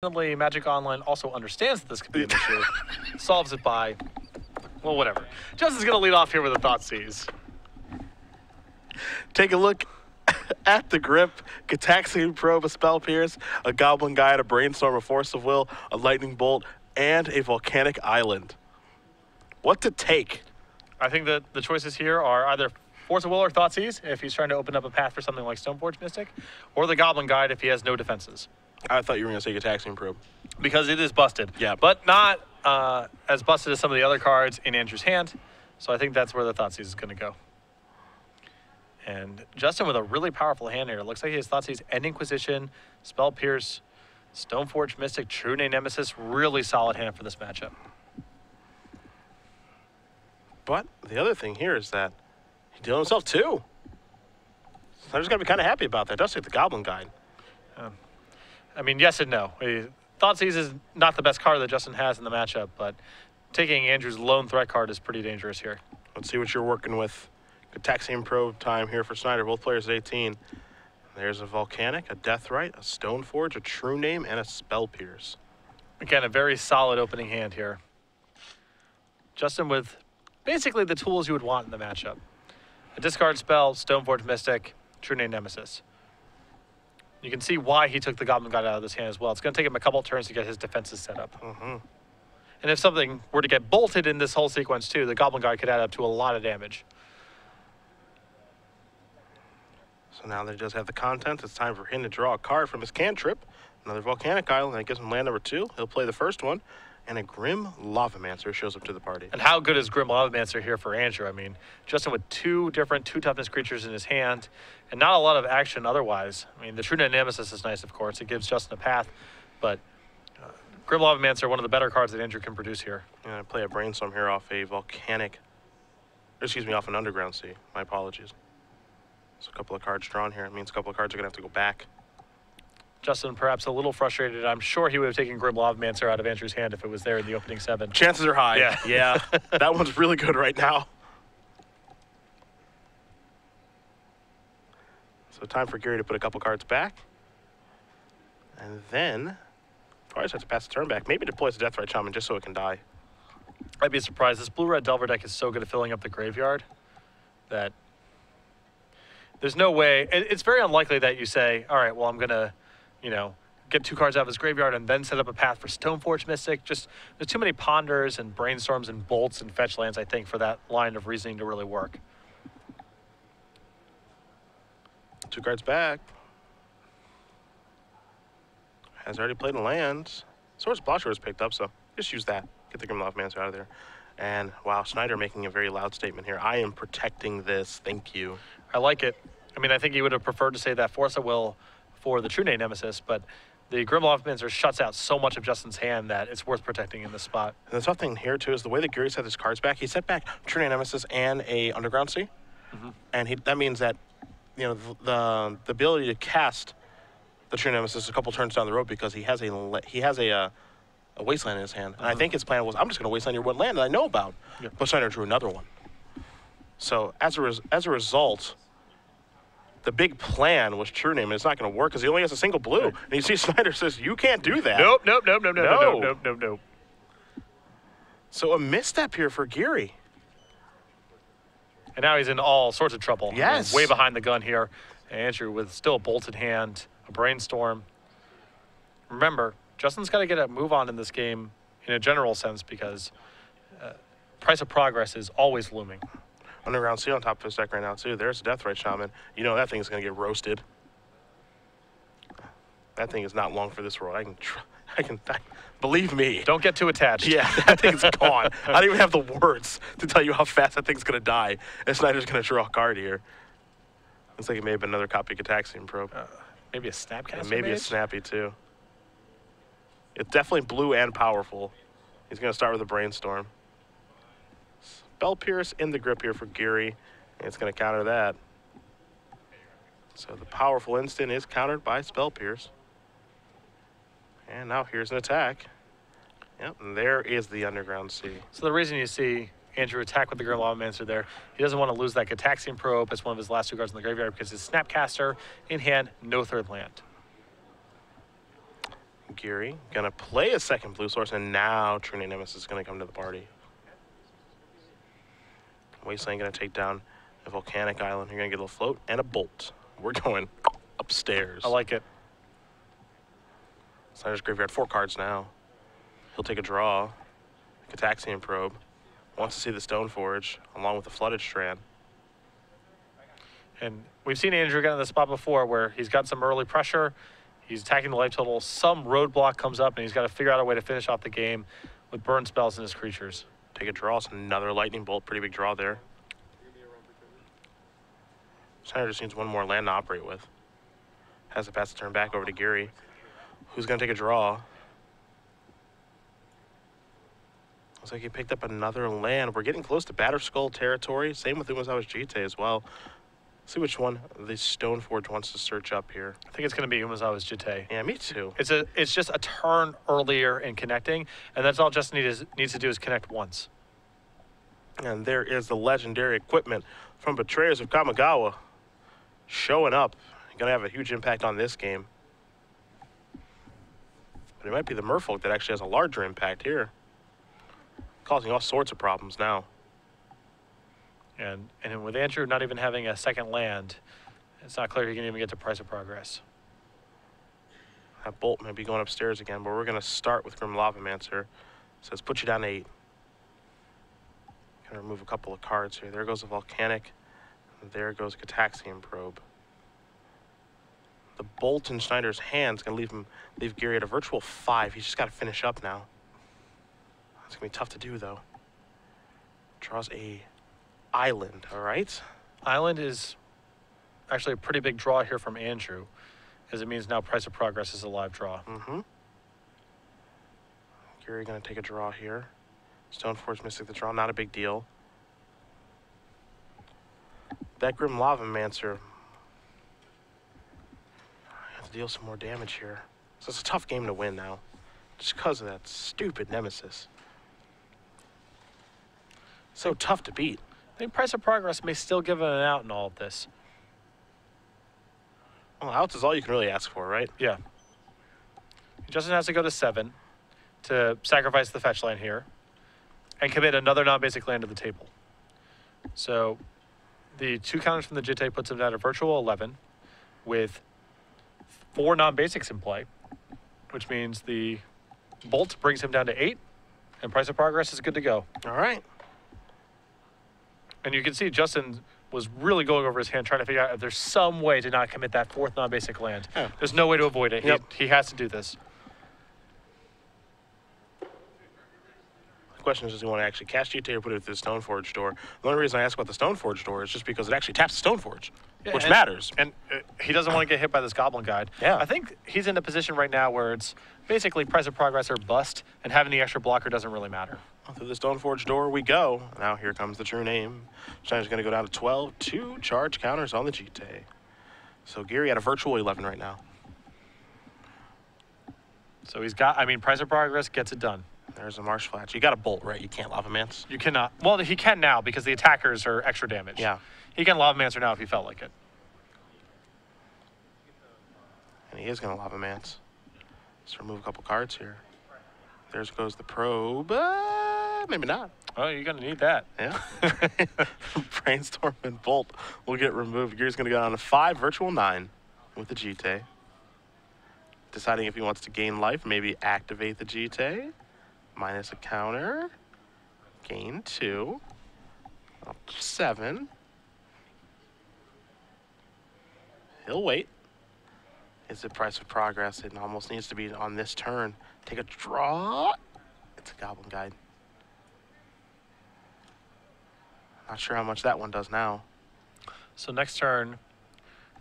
Unfortunately, Magic Online also understands that this could be an issue, solves it by, well, whatever. Justin's going to lead off here with a Thoughtseize. Take a look at the grip. Gataxian Probe, a Spell Pierce, a Goblin Guide, a Brainstorm, a Force of Will, a Lightning Bolt, and a Volcanic Island. What to take? I think that the choices here are either Force of Will or Thoughtseize if he's trying to open up a path for something like Stoneforge Mystic, or the Goblin Guide if he has no defenses. I thought you were going to say Gataxian Probe. Because it is busted. Yeah. But not as busted as some of the other cards in Andrew's hand. So I think that's where the Thoughtseize is going to go. And Justin with a really powerful hand here. It looks like he has Thoughtseize and Inquisition, Spell Pierce, Stoneforge Mystic, True Name Nemesis. Really solid hand for this matchup. But the other thing here is that he dealt himself too. So I just got to be kind of happy about that. Just like the Goblin Guide. I mean, yes and no. Thoughtseize is not the best card that Justin has in the matchup, but taking Andrew's lone threat card is pretty dangerous here. Let's see what you're working with. Gataxian Probe time here for Schneider. Both players at 18. There's a Volcanic, a Deathrite, a Stoneforge, a True Name, and a Spell Pierce. Again, a very solid opening hand here. Justin with basically the tools you would want in the matchup. A discard spell, Stoneforge Mystic, True Name Nemesis. You can see why he took the Goblin Guide out of this hand as well. It's going to take him a couple turns to get his defenses set up. And if something were to get bolted in this whole sequence too, the Goblin Guide could add up to a lot of damage. So now that he does have the content, it's time for him to draw a card from his cantrip. Another Volcanic Island, that gives him land number 2. He'll play the first one, and a Grim Lavamancer shows up to the party. And how good is Grim Lavamancer here for Andrew? I mean, Justin with 2 different 2-toughness creatures in his hand, and not a lot of action otherwise. I mean, the True Name Nemesis is nice, of course. It gives Justin a path, but Grim Lavamancer, one of the better cards that Andrew can produce here. And I play a Brainstorm here off a Volcanic, excuse me, off an Underground Sea. My apologies. So a couple of cards drawn here. It means a couple of cards are going to have to go back. Justin perhaps a little frustrated. I'm sure he would have taken Grim Lavamancer out of Andrew's hand if it was there in the opening 7. Chances are high. Yeah. Yeah. That one's really good right now. So time for Geary to put a couple cards back. And then probably just have to pass the turn back. Maybe deploys a Deathrite Shaman just so it can die. I'd be surprised. This blue-red Delver deck is so good at filling up the graveyard that there's no way. It's very unlikely that you say, all right, well, I'm going to, you know, get 2 cards out of his graveyard and then set up a path for Stoneforge Mystic. Just there's too many Ponders and Brainstorms and Bolts and Fetch lands, I think, for that line of reasoning to really work. 2 cards back. Has already played a land. Swords Blosher was picked up, so just use that. Get the Grim Lavamancer out of there. And wow, Schneider making a very loud statement here. I am protecting this. Thank you. I like it. I mean, I think he would have preferred to say that Force of Will for the True Name Nemesis, but the Grim Lavamancer shuts out so much of Justin's hand that it's worth protecting in this spot. And the tough thing here, too, is the way that Geary set his cards back. He set back True Name Nemesis and a Underground Sea. And that means that, you know, the ability to cast the True Nemesis a couple turns down the road because he has a Wasteland in his hand. And I think his plan was, I'm just going to Wasteland your one land that I know about. But Schneider drew another one. So as a result, the big plan was True Name, and it's not going to work because he only has a single blue. And you see Schneider says, you can't do that. Nope. So a misstep here for Geary. And now he's in all sorts of trouble. Yes. He's way behind the gun here. Andrew with still a bolted hand, a Brainstorm. Remember, Justin's got to get a move on in this game in a general sense because price of progress is always looming. Underground Sea on top of his deck right now, too. There's a Deathrite Shaman. You know that thing's going to get roasted. That thing is not long for this world. Believe me. Don't get too attached. Yeah, that thing's gone. I don't even have the words to tell you how fast that thing's going to die. And Snyder's going to draw a card here. Looks like it may have been another copy of Gataxian Probe. Maybe a Snapcaster. And maybe a Snappy, too. It's definitely blue and powerful. He's going to start with a Brainstorm. Spell Pierce in the grip here for Geary. And it's going to counter that. So the powerful instant is countered by Spell Pierce. And now here's an attack. Yep, and there is the Underground Sea. So the reason you see Andrew attack with the Grim Lavamancer there, he doesn't want to lose that Gataxian Probe as one of his last 2 cards in the graveyard because his Snapcaster in hand, no 3rd land. Geary gonna play a second blue source, and now True Name Nemesis is gonna come to the party. Wasteland gonna take down a volcanic island. You're gonna get a float and a bolt. We're going upstairs. I like it. Schneider's graveyard 4 cards now. He'll take a draw. Cataxian Probe. Wants to see the Stoneforge along with the Flooded Strand. And we've seen Andrew get in the spot before where he's got some early pressure. He's attacking the life total. Some roadblock comes up, and he's got to figure out a way to finish off the game with burn spells in his creatures. Take a draw. It's another Lightning Bolt. Pretty big draw there. Schneider just needs one more land to operate with. Has to pass the turn back over to Geary, who's going to take a draw. Looks like he picked up another land. We're getting close to Batterskull territory. Same with Umezawa's Jite as well. See which one the Stoneforge wants to search up here. I think it's going to be Umezawa's Jite. Yeah, me too. It's just a turn earlier in connecting, and that's all Justin needs to do is connect once. And there is the legendary equipment from Betrayers of Kamigawa showing up. Going to have a huge impact on this game. But it might be the Merfolk that actually has a larger impact here. Causing all sorts of problems now. And with Andrew not even having a second land, it's not clear he can even get to Price of Progress. That Bolt may be going upstairs again, but we're going to start with Grim Lavamancer. Says put you down to 8. Going to remove a couple of cards here. There goes a Volcanic. And there goes a Cataxian Probe. The Bolt in Schneider's hands going to leave Geary at a virtual 5. He's just got to finish up now. It's going to be tough to do, though. Draws a island, all right? Island is actually a pretty big draw here from Andrew, as it means now Price of Progress is a live draw. Mm-hmm. Geary going to take a draw here. Stoneforge Mystic the draw, not a big deal. That Grim Lavamancer have to deal some more damage here. So it's a tough game to win now, just because of that stupid Nemesis. So tough to beat. I think Price of Progress may still give it an out in all of this. Well, outs is all you can really ask for, right? Yeah. Justin has to go to 7 to sacrifice the fetch land here and commit another non-basic land to the table. So the 2 counters from the Jite puts him down to virtual 11 with 4 non-basics in play, which means the Bolt brings him down to 8, and Price of Progress is good to go. All right. And you can see Justin was really going over his hand, trying to figure out if there's some way to not commit that 4th non-basic land. Yeah. There's no way to avoid it. Yep. He has to do this. The question is, does he want to actually cast Jite or put it through the Stoneforge door? The only reason I ask about the Stoneforge door is just because it actually taps the Stoneforge, which matters. And he doesn't want to get hit by this Goblin Guide. Yeah. I think he's in a position right now where it's basically Price of Progress or bust, and having the extra blocker doesn't really matter. Through the Stoneforge door we go. Now here comes the true name. Schneider's going to go down to 12. 2 charge counters on the Jite. So Geary at a virtual 11 right now. So he's got, Price of Progress gets it done. There's a Marsh Flatch. You got a Bolt, right? You can't Lavamancer. You cannot. Well, he can now because the attackers are extra damage. Yeah. He can Lavamancer now if he felt like it. And he is going to Lavamancer. Let's remove a couple cards here. There goes the Probe. Maybe not. Oh, you're going to need that. Yeah. Brainstorm and Bolt will get removed. Geary's going to go down to 5, virtual 9 with the Jite. Deciding if he wants to gain life, maybe activate the Jite. Minus a counter. Gain 2. Up to 7. He'll wait. It's the Price of Progress. It almost needs to be on this turn. Take a draw. It's a Goblin Guide. Not sure how much that one does now. So next turn,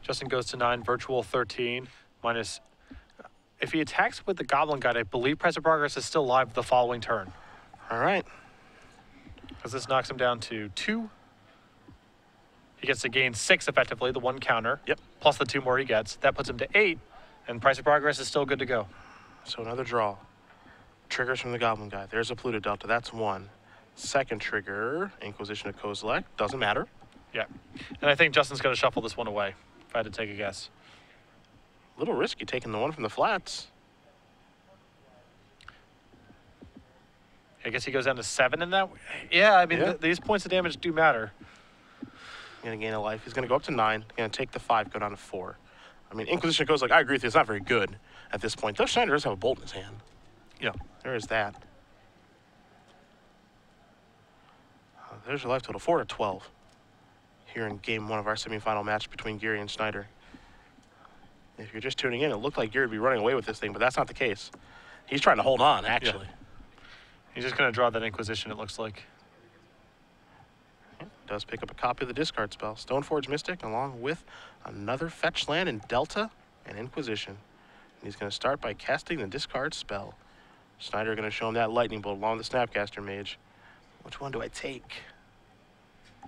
Justin goes to 9, virtual 13, minus. If he attacks with the Goblin Guide, I believe Price of Progress is still live the following turn. All right. Because this knocks him down to 2. He gets to gain 6 effectively, the 1 counter. Yep. Plus the 2 more he gets. That puts him to 8, and Price of Progress is still good to go. So another draw. Triggers from the Goblin Guide. There's a Pluto Delta. That's 1. Second trigger, Inquisition of Kozilek. Doesn't matter. Yeah. And I think Justin's going to shuffle this one away, if I had to take a guess. A little risky taking the one from the flats. I guess he goes down to 7 in that. Yeah, I mean, Yeah. These points of damage do matter. Going to gain a life. He's going to go up to 9. Going to take the 5, go down to 4. I mean, Inquisition goes like, I agree with you. It's not very good at this point. Though Schneider does have a bolt in his hand. Yeah. There is that. There's your life total, 4 to 12. Here in game 1 of our semifinal match between Geary and Schneider. If you're just tuning in, it looked like Geary would be running away with this thing, but that's not the case. He's trying to hold on, actually. Yeah. He's just going to draw that Inquisition, it looks like. Does pick up a copy of the discard spell. Stoneforge Mystic, along with another fetch land in Delta and Inquisition. And he's going to start by casting the discard spell. Schneider going to show him that Lightning Bolt along with the Snapcaster Mage. Which one do I take? I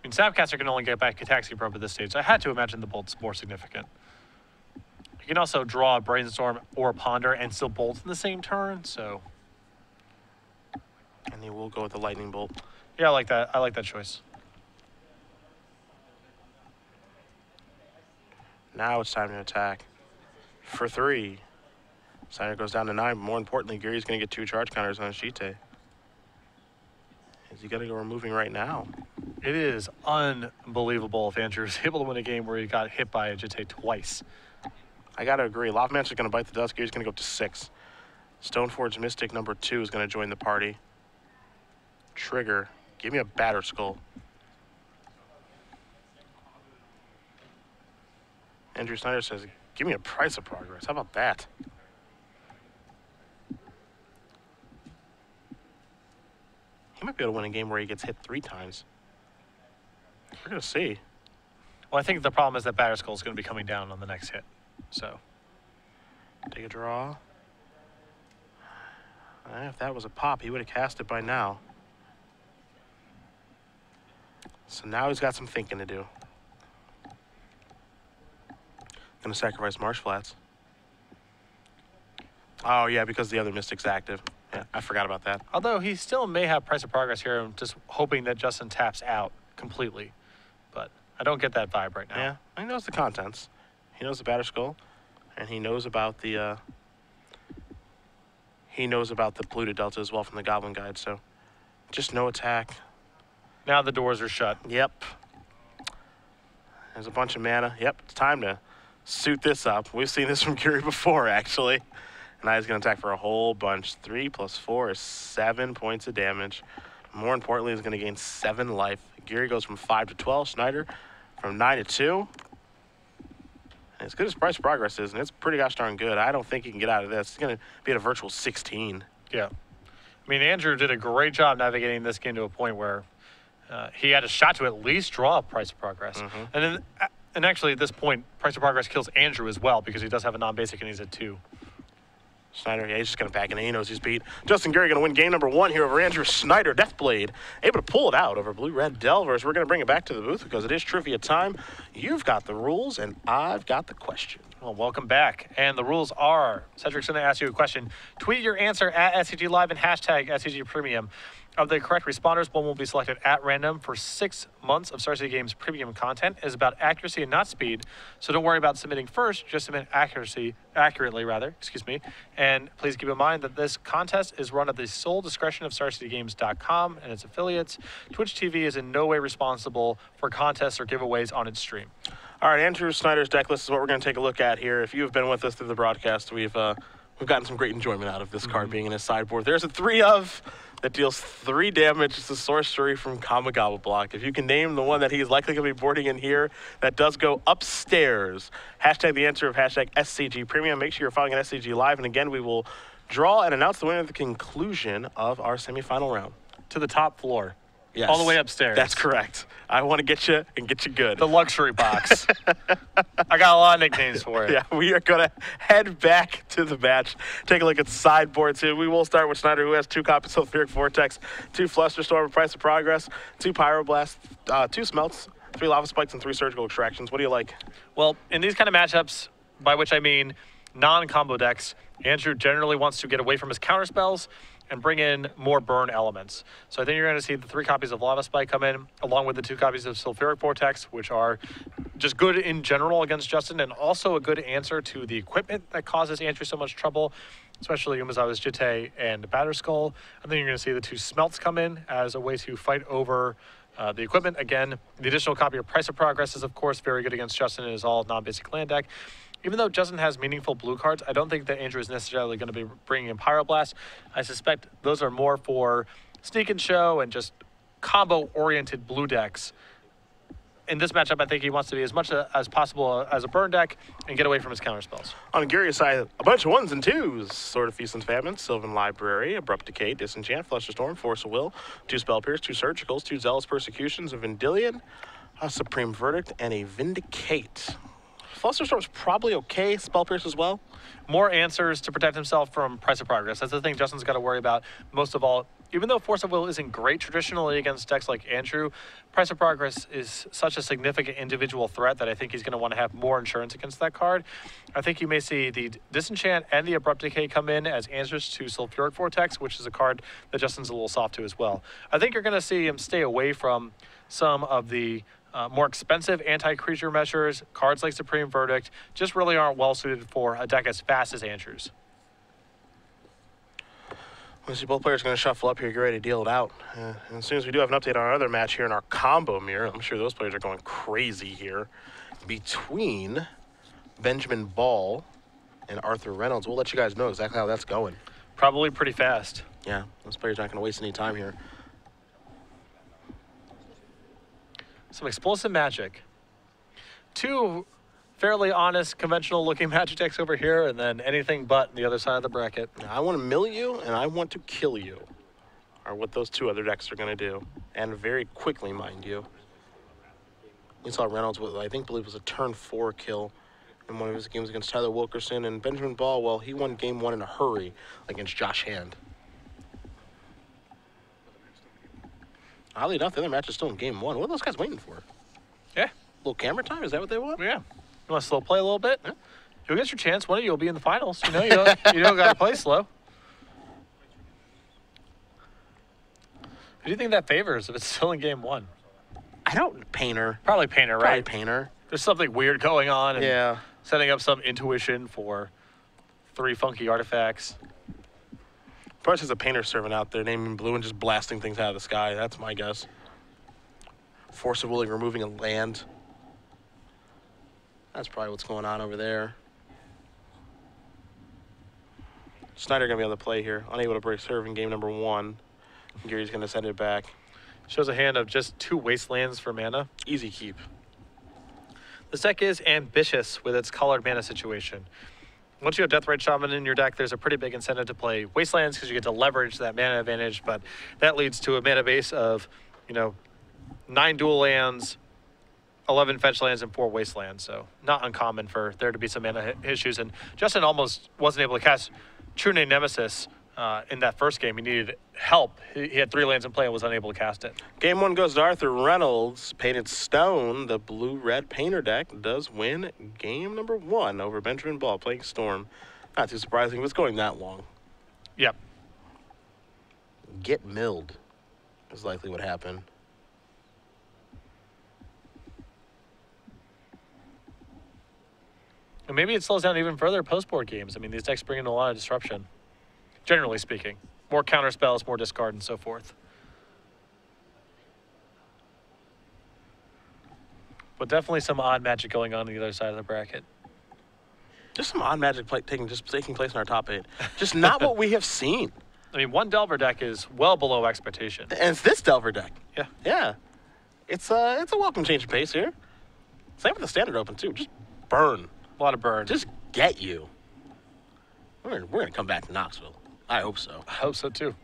mean, Snapcaster can only get back Cataxi Probe at this stage, so I had to imagine the Bolt's more significant. You can also draw a Brainstorm or a Ponder and still Bolt in the same turn, so... And he will go with the Lightning Bolt. Yeah, I like that. I like that choice. Now it's time to attack. For 3. Schneider goes down to 9, but more importantly, Geary's going to get 2 charge counters on Shite. Is he going to go removing right now? It is unbelievable if Andrew's able to win a game where he got hit by a Jite twice. I got to agree. Lavamancer's going to bite the dust. Geary's going to go up to 6. Stoneforge Mystic number 2 is going to join the party. Trigger. Give me a Batter Skull. Andrew Schneider says, give me a Price of Progress. How about that? He might be able to win a game where he gets hit 3 times. We're going to see. Well, I think the problem is that Batterskull is going to be coming down on the next hit. So, Take a draw. If that was a pop, he would have cast it by now. So now he's got some thinking to do. Gonna sacrifice Marsh Flats. Oh yeah, because the other Mystic's active. Yeah, I forgot about that. although he still may have Price of Progress here, I'm just hoping that Justin taps out completely. But I don't get that vibe right now. Yeah, he knows the contents. He knows the Batter Skull, and he knows about the polluted Delta as well from the Goblin Guide. So, just no attack. Now the doors are shut. Yep. There's a bunch of mana. Yep, it's time to suit this up. We've seen this from Geary before, actually. And now he's going to attack for a whole bunch. 3 plus 4 is 7 points of damage. More importantly, he's going to gain 7 life. Geary goes from 5 to 12. Schneider from 9 to 2. And as good as Price Progress is, and it's pretty gosh darn good, I don't think he can get out of this. He's going to be at a virtual 16. Yeah. I mean, Andrew did a great job navigating this game to a point where he had a shot to at least draw Price of Progress. And actually, at this point, Price of Progress kills Andrew as well because he does have a non-basic and he's at 2. Schneider, yeah, he's just going to pack in. He knows he's beat. Justin Geary going to win game number 1 here over Andrew Schneider. Deathblade able to pull it out over Blue-Red Delvers. We're going to bring it back to the booth because it is trivia time. You've got the rules and I've got the question. Well, welcome back. And the rules are, Cedric's going to ask you a question. Tweet your answer at SCG Live and hashtag SCG Premium. Of the correct responders, one will be selected at random for 6 months of Star City Games premium content. It is about accuracy and not speed. So don't worry about submitting first, just submit accurately, excuse me. And please keep in mind that this contest is run at the sole discretion of StarCityGames.com and its affiliates. Twitch TV is in no way responsible for contests or giveaways on its stream. All right, Andrew Schneider's deck list is what we're going to take a look at here. If you've been with us through the broadcast, we've gotten some great enjoyment out of this card being in his sideboard. There's a 3 of that deals 3 damage. It's a sorcery from Kamigawa block. If you can name the one that he's likely going to be boarding in here, that does go upstairs. Hashtag the answer of hashtag SCG Premium. Make sure you're following at SCG Live. And again, we will draw and announce the winner at the conclusion of our semifinal round. To the top floor. Yes. All the way upstairs. That's correct. I want to get you and get you good. The luxury box. I got a lot of nicknames for it. Yeah, we are going to head back to the match. Take a look at sideboard two. We will start with Schneider, who has 2 copies of Sulfuric Vortex, 2 Flusterstorm, Price of Progress, 2 Pyroblast, 2 Smelts, 3 Lava Spikes, and 3 Surgical Extractions. What do you like? Well, in these kind of matchups, by which I mean non-combo decks, Andrew generally wants to get away from his counterspells and bring in more burn elements. So I think you're going to see the 3 copies of Lava Spike come in, along with the 2 copies of Sulfuric Vortex, which are just good in general against Justin, and also a good answer to the equipment that causes Andrew so much trouble. especially Umezawa's Jitte and Batterskull. I think you're going to see the 2 Smelts come in as a way to fight over the equipment. Again, the additional copy of Price of Progress is, of course, very good against Justin in his all non-basic land deck. Even though Justin has meaningful blue cards, I don't think that Andrew is necessarily going to be bringing in Pyroblast. I suspect those are more for Sneak and Show and just combo-oriented blue decks. In this matchup, I think he wants to be as much as possible as a burn deck and get away from his counter spells. On Geary's side, a bunch of 1s and 2s. Sword of Feast and Famine, Sylvan Library, Abrupt Decay, Disenchant, Flush of Storm, Force of Will, 2 Spell Pierce, 2 Surgicals, 2 Zealous Persecutions, a Vendilion, a Supreme Verdict, and a Vindicate. Flush of Storm is probably okay. Spell Pierce as well. More answers to protect himself from Price of Progress. That's the thing Justin's got to worry about most of all. Even though Force of Will isn't great traditionally against decks like Andrew, Price of Progress is such a significant individual threat that I think he's going to want to have more insurance against that card. I think you may see the Disenchant and the Abrupt Decay come in as answers to Sulfuric Vortex, which is a card that Justin's a little soft to as well. I think you're going to see him stay away from some of the more expensive anti-creature measures. Cards like Supreme Verdict just really aren't well suited for a deck as fast as Andrew's. Let's see, both players are going to shuffle up here, get ready to deal it out. And as soon as we do have an update on our other match here in our combo mirror, I'm sure those players are going crazy here. Between Benjamin Ball and Arthur Reynolds, we'll let you guys know exactly how that's going. Probably pretty fast. Yeah, those players aren't going to waste any time here. Some explosive magic. 2 fairly honest, conventional-looking magic decks over here, and then anything but on the other side of the bracket. I want to mill you, and I want to kill you, are what those 2 other decks are going to do. And very quickly, mind you. We saw Reynolds with, I believe, was a turn 4 kill in one of his games against Tyler Wilkerson. And Benjamin Ball, well, he won game 1 in a hurry against Josh Hand. Oddly enough, the other match is still in game 1. What are those guys waiting for? Yeah. A little camera time? Is that what they want? Yeah. You want to slow play a little bit? Yeah. You'll get your chance. One of you will be in the finals. You know, you don't got to play slow. Who do you think that favors if it's still in game 1? I don't. Painter. Probably Painter, Probably right? Painter. There's something weird going on. And Yeah. setting up some intuition for 3 funky artifacts. Probably has a Painter serving out there, naming blue and just blasting things out of the sky. That's my guess. Force of Willing, removing a land. That's probably what's going on over there. Schneider going to be on the play here. Unable to break serve in game number 1. Geary's going to send it back. Shows a hand of just 2 wastelands for mana. Easy keep. This deck is ambitious with its colored mana situation. Once you have Deathrite Shaman in your deck, there's a pretty big incentive to play Wastelands because you get to leverage that mana advantage, but that leads to a mana base of, 9 dual lands, 11 fetch lands, and 4 Wastelands, so not uncommon for there to be some mana issues. And Justin almost wasn't able to cast True Name Nemesis in that first game. He needed help. He had 3 lands in play and was unable to cast it. Game 1 goes to Arthur Reynolds. Painted Stone, the blue-red Painter deck, does win game number 1 over Benjamin Ball playing Storm. Not too surprising if it's going that long. Yep. Get milled is likely what happened. And maybe it slows down even further post-board games. I mean, these decks bring in a lot of disruption, generally speaking. More counter spells, more discard, and so forth. But definitely some odd magic going on the other side of the bracket. Just some odd magic taking place in our top 8. Just not what we have seen. I mean, one Delver deck is well below expectation. And it's this Delver deck. Yeah. Yeah. It's a welcome change of pace here. Same with the Standard Open, too. Just burn. A lot of burn. Just get you. We're going to come back to Knoxville. I hope so. I hope so, too.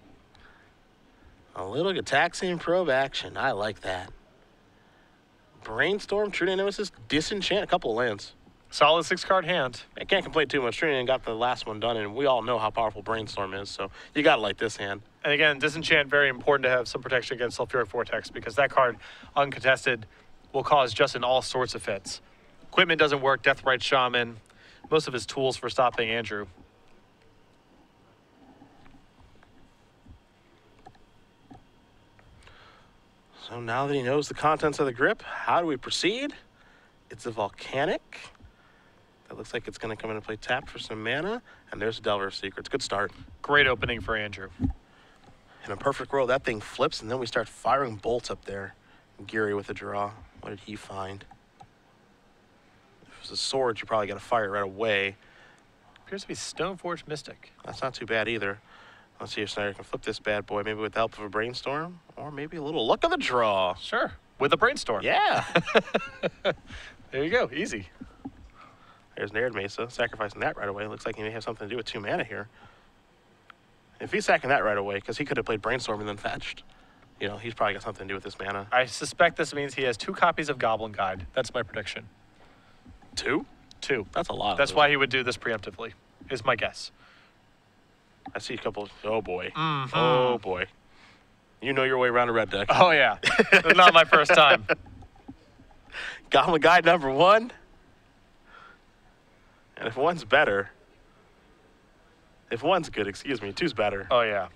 A little Gataxian Probe action. I like that. Brainstorm, True Name Nemesis, Disenchant, a couple of lands. Solid 6-card hand. I can't complain too much. True Name got the last one done, and we all know how powerful Brainstorm is, so you got to like this hand. And again, Disenchant, very important to have some protection against Sulfuric Vortex because that card, uncontested, will cause Justin all sorts of fits. Equipment doesn't work, Deathrite Shaman, most of his tools for stopping Andrew. So now that he knows the contents of the grip, how do we proceed? It's a volcanic. That looks like it's going to come into play tapped for some mana, and there's Delver of Secrets. Good start. Great opening for Andrew. In a perfect world, that thing flips, and then we start firing bolts up there. Geary with a draw. What did he find? If it was a sword, you probably got to fire it right away. Appears to be Stoneforge Mystic. That's not too bad either. Let's see if Schneider can flip this bad boy, maybe with the help of a brainstorm, or maybe a little luck of the draw. Sure, with a brainstorm. Yeah. There you go, easy. There's Naird Mesa, sacrificing that right away. Looks like he may have something to do with 2 mana here. If he's sacking that right away, because he could have played brainstorm and then fetched, you know, he's probably got something to do with this mana. I suspect this means he has 2 copies of Goblin Guide. That's my prediction. 2? 2. That's a lot. That's why he would do this preemptively, is my guess. I see a couple. Oh, boy. Mm-hmm. Oh, boy. You know your way around a red deck. Oh, yeah. Not my first time. Goblin Guide number 1. And if 1's better, if 1's good, excuse me, 2's better. Oh, yeah.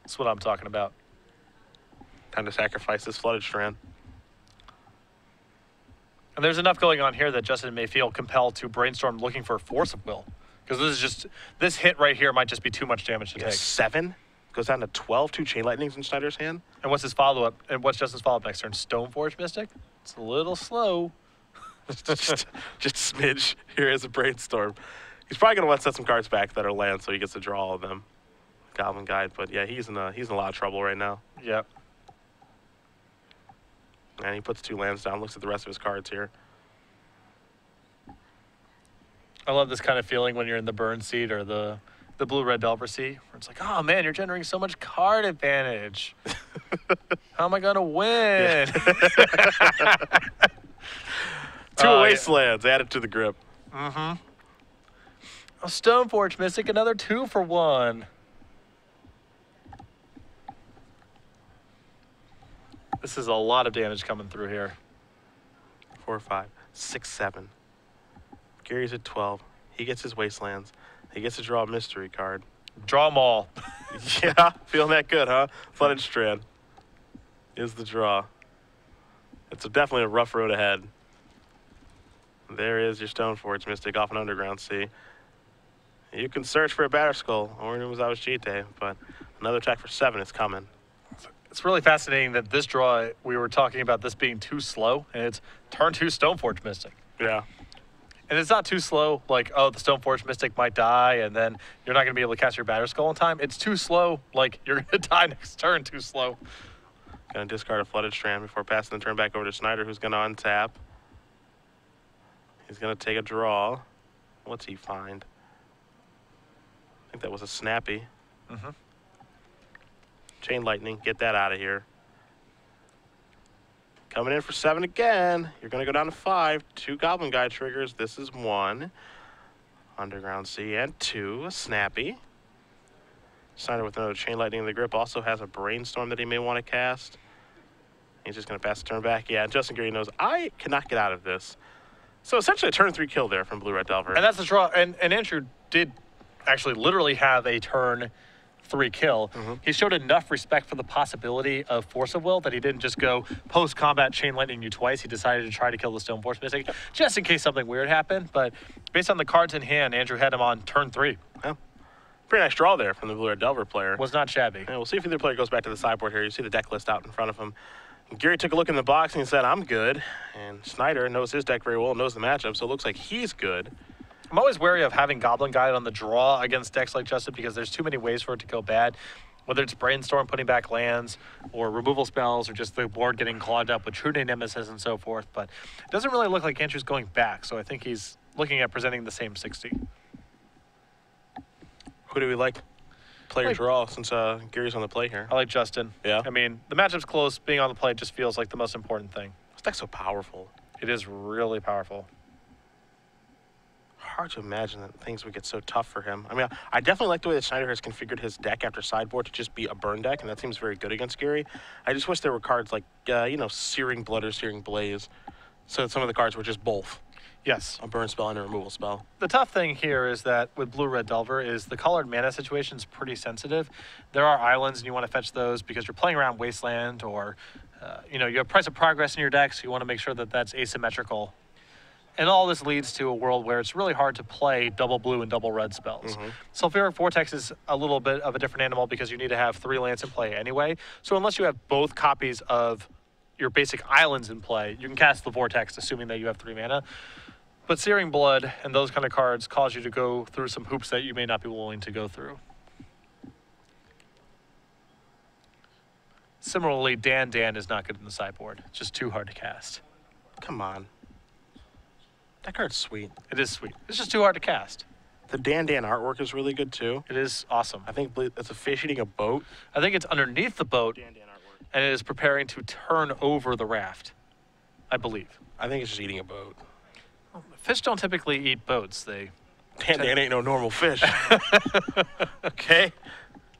That's what I'm talking about. Time to sacrifice this Flooded Strand. And there's enough going on here that Justin may feel compelled to brainstorm looking for Force of Will. Because this hit right here might just be too much damage to take. 7 goes down to 12, 2 Chain Lightnings in Schneider's hand. And what's his follow-up? And what's Justin's follow-up next turn? Stoneforge Mystic? It's a little slow. just a smidge. Here is a brainstorm. He's probably going to want to set some cards back that are land so he gets to draw all of them. Goblin Guide, but yeah, he's in a lot of trouble right now. Yep. And he puts 2 lands down, looks at the rest of his cards here. I love this kind of feeling when you're in the burn seat or the blue-red Delver seat, where it's like, oh man, you're generating so much card advantage. How am I going to win? Yeah. 2 Wastelands added to the grip. Mm-hmm. Oh, Stoneforge Mystic, another 2 for 1. This is a lot of damage coming through here. 4, 5, 6, 7. Geary's at 12. He gets his Wastelands. He gets to draw a mystery card. Draw them all. Yeah, feeling that good, huh? Flooded Strand is the draw. It's definitely a rough road ahead. There is your Stoneforge Mystic off an Underground Sea. You can search for a Batterskull or an Umazawashite, but another attack for 7 is coming. It's really fascinating that this draw, we were talking about this being too slow, and it's turn 2 Stoneforge Mystic. Yeah. And it's not too slow, like, oh, the Stoneforge Mystic might die, and then you're not going to be able to cast your Batterskull in time. It's too slow, like, you're going to die next turn too slow. Going to discard a Flooded Strand before passing the turn back over to Schneider, who's going to untap. He's going to take a draw. What's he find? I think that was a Snappy. Mm-hmm. Chain Lightning, get that out of here. Coming in for 7 again. You're going to go down to 5. 2 Goblin Guide triggers. This is 1. Underground Sea and 2. A Snappy. Schneider with another Chain Lightning in the grip also has a Brainstorm that he may want to cast. He's just going to pass the turn back. Yeah, Justin Geary knows I cannot get out of this. So essentially a turn 3 kill there from Blue Red Delver. And that's the draw. And Andrew did actually literally have a turn 3 kill. Mm-hmm. He showed enough respect for the possibility of Force of Will that he didn't just go post-combat Chain Lightning you twice. He decided to try to kill the Stoneforge Mystic just in case something weird happened. But based on the cards in hand, Andrew had him on turn 3. Yeah. Pretty nice draw there from the Blue Red Delver player. Was not shabby. And we'll see if either player goes back to the sideboard here. You see the deck list out in front of him. Geary took a look in the box and he said, I'm good. And Schneider knows his deck very well, knows the matchup, so it looks like he's good. I'm always wary of having Goblin Guide on the draw against decks like Justin because there's too many ways for it to go bad. Whether it's Brainstorm putting back lands or removal spells or just the board getting clogged up with True Name Nemesis and so forth. But it doesn't really look like Andrew's going back, so I think he's looking at presenting the same 60. Who do we like? Player draw since Geary's on the play here. I like Justin. Yeah. I mean, the matchup's close. Being on the play just feels like the most important thing. This deck's so powerful. It is really powerful. Hard to imagine that things would get so tough for him. I mean, I definitely like the way that Schneider has configured his deck after sideboard to just be a burn deck, and that seems very good against Geary. I just wish there were cards like, Searing Blood or Searing Blaze, so that some of the cards were just both. Yes. A burn spell and a removal spell. The tough thing here is that with Blue-Red Delver is the colored mana situation is pretty sensitive. There are islands and you want to fetch those because you're playing around Wasteland or, you have Price of Progress in your deck, so you want to make sure that that's asymmetrical. And all this leads to a world where it's really hard to play double blue and double red spells. Sulfuric Vortex is a little bit of a different animal because you need to have 3 lands in play anyway. So unless you have both copies of your basic islands in play, you can cast the Vortex, assuming that you have 3 mana. But Searing Blood and those kind of cards cause you to go through some hoops that you may not be willing to go through. Similarly, Dan is not good in the sideboard. It's just too hard to cast. Come on. That card's sweet. It is sweet. It's just too hard to cast. The Dan artwork is really good, too. It is awesome. I think it's a fish eating a boat. I think it's underneath the boat, Dan artwork. and it is preparing to turn over the raft, I believe. I think it's just eating a boat. Fish don't typically eat boats. They Dan ain't no normal fish. Okay?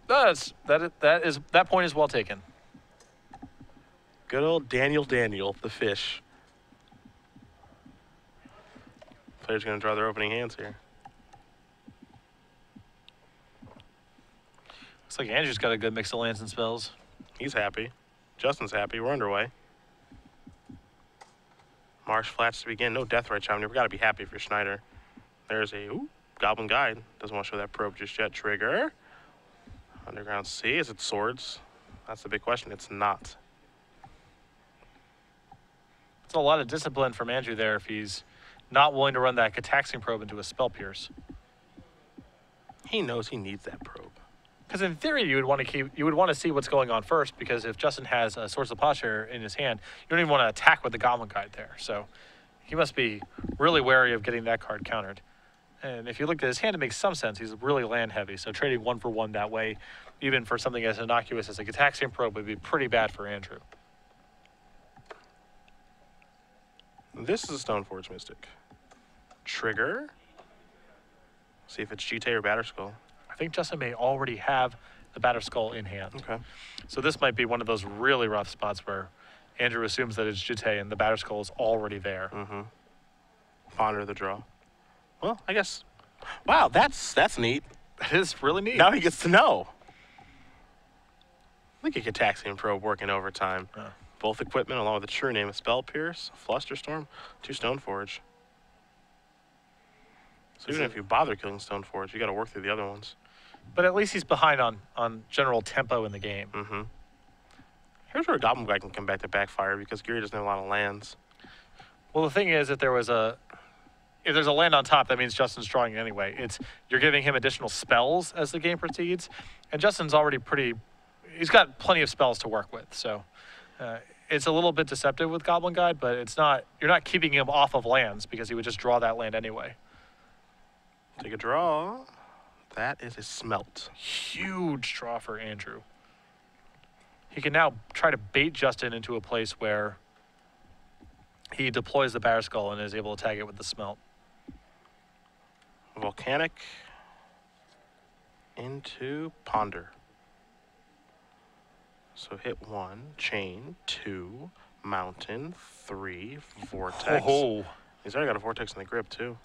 That point is well taken. Good old Daniel, the fish. Players going to draw their opening hands here. Looks like Andrew's got a good mix of lands and spells. He's happy. Justin's happy. We're underway. Marsh flats to begin. No Deathrite Shaman. You've got to be happy for Schneider. There's a Goblin Guide. Doesn't want to show that probe just yet. Trigger. Underground Sea. Is it swords? That's the big question. It's not. It's a lot of discipline from Andrew there if he's not willing to run that Cataxing Probe into a Spell Pierce. He knows he needs that probe. Because in theory, you would want to see what's going on first. Because if Justin has a Swords of Plowshare in his hand, you don't even want to attack with the Goblin Guide there. So he must be really wary of getting that card countered. And if you look at his hand, it makes some sense. He's really land heavy. So trading 1 for 1 that way, even for something as innocuous as a Cataxing Probe, would be pretty bad for Andrew. This is a Stoneforge Mystic. Trigger. See if it's GT or Batterskull. I think Justin may already have the Batterskull in hand. Okay. So this might be one of those really rough spots where Andrew assumes that it's Jute and the Batterskull is already there. Ponder the draw. Well, I guess. Wow, that's neat. That is really neat. Now he gets to know. Look at Cataxian Probe working overtime. Both equipment along with the true name of Spell Pierce, Flusterstorm, 2 Stoneforge. So even if you bother killing Stoneforge, you got to work through the other ones. But at least he's behind on general tempo in the game. Here's where a Goblin Guy can come back to backfire because Geary doesn't have a lot of lands. Well, the thing is, if there's a land on top, that means Justin's drawing it anyway. You're giving him additional spells as the game proceeds, and Justin's already he's got plenty of spells to work with. So it's a little bit deceptive with Goblin Guide, but you're not keeping him off of lands because he would just draw that land anyway. Take a draw. That is a smelt. Huge draw for Andrew. He can now try to bait Justin into a place where he deploys the Batterskull and is able to tag it with the smelt. Volcanic into Ponder. So hit 1, chain, 2, mountain, 3, vortex. Oh. He's already got a vortex in the grip too.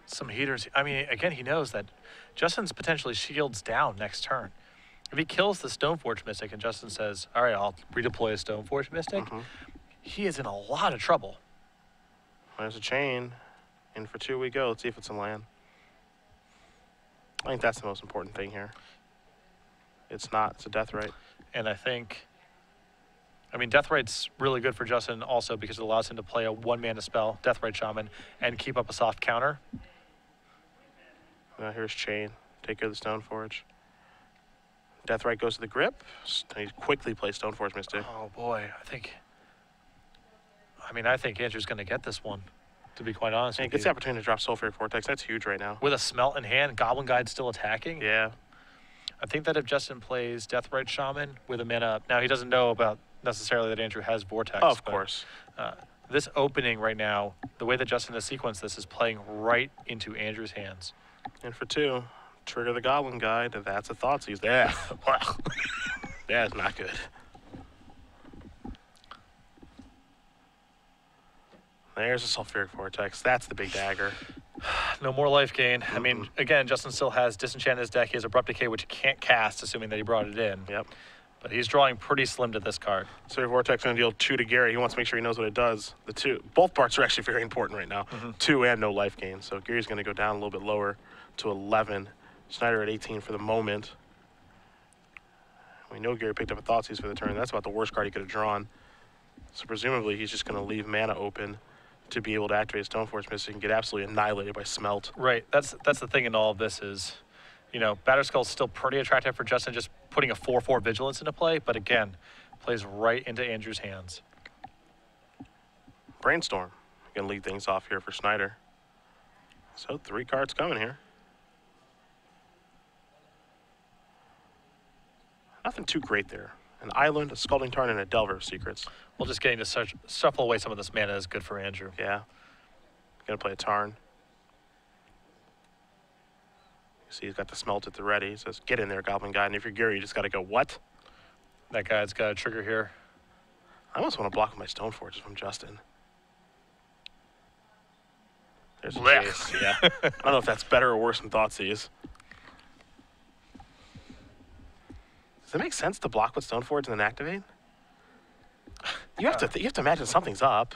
Some heaters. I mean, again, he knows that Justin's potentially shields down next turn. If he kills the Stoneforge Mystic and Justin says, all right, I'll redeploy a Stoneforge Mystic, he is in a lot of trouble. There's a chain. In for 2 we go. Let's see if it's a land. I think that's the most important thing here. It's not. It's a Deathrite. And I mean, Deathrite's really good for Justin also because it allows him to play a 1-mana spell, Deathrite Shaman, and keep up a soft counter. Here's chain. Take care of the Stoneforge. Deathrite goes to the grip. He quickly plays Stoneforge Mystic. Oh boy, I think Andrew's going to get this one, to be quite honest. He gets the opportunity to drop Sulfuric Vortex. That's huge right now. With a smelt in hand, Goblin Guide still attacking. Yeah. I think that if Justin plays Deathrite Shaman with a mana up, now he doesn't know about necessarily that Andrew has Vortex. Oh, of course. This opening right now, the way that Justin has sequenced this is playing right into Andrew's hands. And for 2, trigger the Goblin Guide. That's a Thoughtseize. Yeah. Wow. That's not good. There's a Sulfuric Vortex. That's the big dagger. No more life gain. I mean, again, Justin still has Disenchant in his deck. He has Abrupt Decay, which he can't cast, assuming that he brought it in. Yep. But he's drawing pretty slim to this card. So your Vortex going to deal 2 to Geary. He wants to make sure he knows what it does. Both parts are actually very important right now. 2 and no life gain. So Geary's going to go down a little bit lower to 11. Schneider at 18 for the moment. We know Geary picked up a Thoughtseize for the turn. That's about the worst card he could have drawn. So presumably he's just going to leave mana open to be able to activate Stoneforge Mystic and get absolutely annihilated by Smelt. Right. That's the thing in all of this is, you know, Batterskull's still pretty attractive for Justin, just putting a 4/4 Vigilance into play. But again, plays right into Andrew's hands. Brainstorm. Going to lead things off here for Schneider. So 3 cards coming here. Nothing too great there. An Island, a Scalding Tarn, and a Delver of Secrets. Well, just getting to shuffle away some of this mana is good for Andrew. Yeah. Going to play a Tarn. You see he's got the Smelt at the ready. He says, get in there, Goblin Guy. And if you're Geary, you just got to go, what? That guy's got a trigger here. I almost want to block my Stoneforges from Justin. There's a Jace, yeah. I don't know if that's better or worse than Thoughtseize. Does it make sense to block with Stoneforge and then activate? You have to imagine something's up.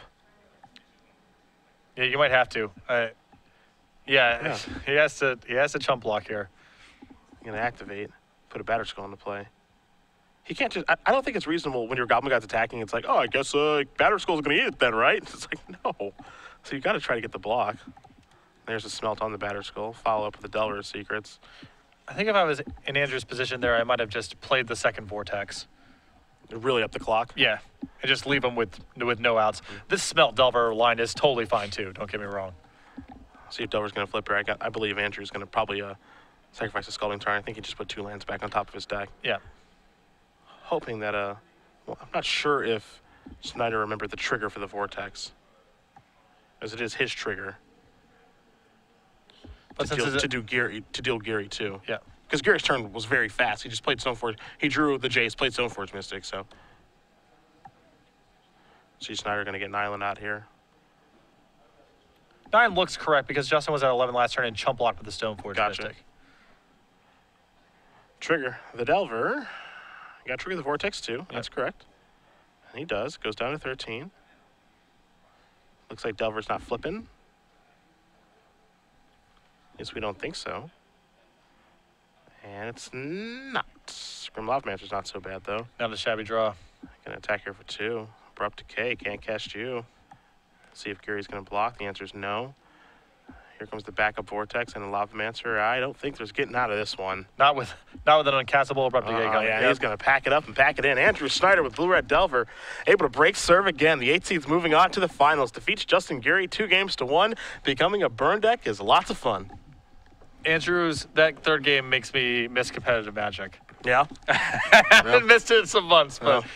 Yeah, you might have to. Yeah, he has to chump block here. You're gonna activate, put a Batterskull into play. He can't just. I don't think it's reasonable when your Goblin Guy's attacking. It's like, oh, I guess Batterskull's gonna eat it then, right? It's like, no. So you got to try to get the block. There's a Smelt on the Batterskull. Follow up with the Delver of Secrets. I think if I was in Andrew's position there, I might have just played the second Vortex. Really up the clock. Yeah, and just leave him with no outs. This Smelt Delver line is totally fine too. Don't get me wrong. See if Delver's gonna flip here. I believe Andrew's gonna probably sacrifice a Scalding Tarn. I think he just put 2 lands back on top of his deck. Yeah. Hoping that well, I'm not sure if Schneider remembered the trigger for the Vortex, as it is his trigger. But to deal Geary too. Yeah. Because Geary's turn was very fast. He just played Stoneforge. He drew the Jace, played Stoneforge Mystic, so. See Schneider going to get an island out here. 9 looks correct because Justin was at 11 last turn and chump blocked with the Stoneforge Mystic. Trigger the Delver. You got to trigger the Vortex too. That's correct. And he does. Goes down to 13. Looks like Delver's not flipping. Guess we don't think so. And it's not. Grimloft Mancer's not so bad, though. Now the shabby draw. Gonna attack here for 2. Abrupt Decay, can't cast you. See if Geary's gonna block. The answer is no. Here comes the backup Vortex and the Lavamancer. I don't think there's getting out of this one. Not with an uncastable Abrupt Decay coming. Yeah, he's gonna pack it up and pack it in. Andrew Schneider with Blue-Red Delver, able to break serve again. The 8 seeds moving on to the finals. Defeats Justin Geary 2-1. Becoming a burn deck is lots of fun. Andrew's, that third game makes me miss competitive Magic. Yeah. I haven't missed it in some months, but